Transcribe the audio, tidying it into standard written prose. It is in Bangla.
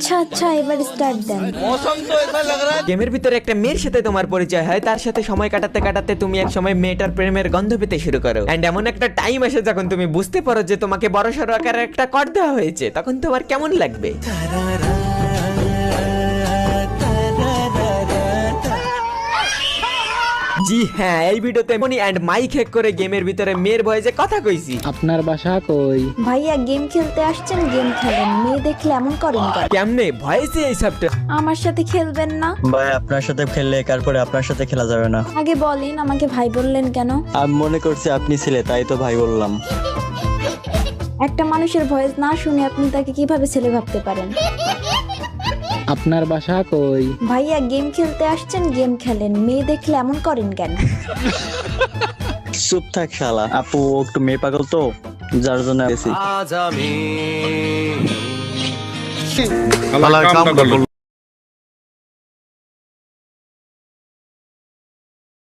আচ্ছা আচ্ছা, এবার স্টার্ট দেন। গেমের ভিতরে একটা মেয়ের সাথে তোমার পরিচয় হয়, তার সাথে সময় কাটাতে কাটাতে তুমি এক সময় মেয়েটার প্রেমের গন্ধ পেতে শুরু করো। এন্ড এমন একটা টাইম আসে যখন তুমি বুঝতে পারো যে তোমাকে বড়সড় আকারের একটা কর দেওয়া হয়েছে, তখন তোমার কেমন লাগবে? জি হ্যাঁ, এই ভিডিওতে মনি এন্ড মাইক হ্যাক করে গেমের ভিতরে মেয়ের ভয়েসে কথা কইছি। আপনার বাসা কই? ভাইয়া গেম খেলতে আসছেন, গেম খেলেন, মেয়ে দেখলে এমন করেন কেন? কেমনে ভয়েসে এই সবটা? আমার সাথে খেলবেন না? ভাই আপনার সাথে খেললে তারপরে আপনার সাথে খেলা যাবে না। আগে বলেন, আমাকে ভাই বললেন কেন? আমি মনে করছি আপনি ছিলে, তাই তো ভাই বললাম। একটা মানুষের ভয়েস না শুনে আপনি তাকে কিভাবে ছেলে ভাবতে পারেন? আপনার বাসা কই? ভাইয়া গেম খেলতে আসছেন, গেম খেলেন, মেয়ে দেখলে এমন করেন কেন? চুপ থাক শালা। আপু ও একটু মেয়ে পাগল তো, যার জন্য এসেছি। কামটা করলো।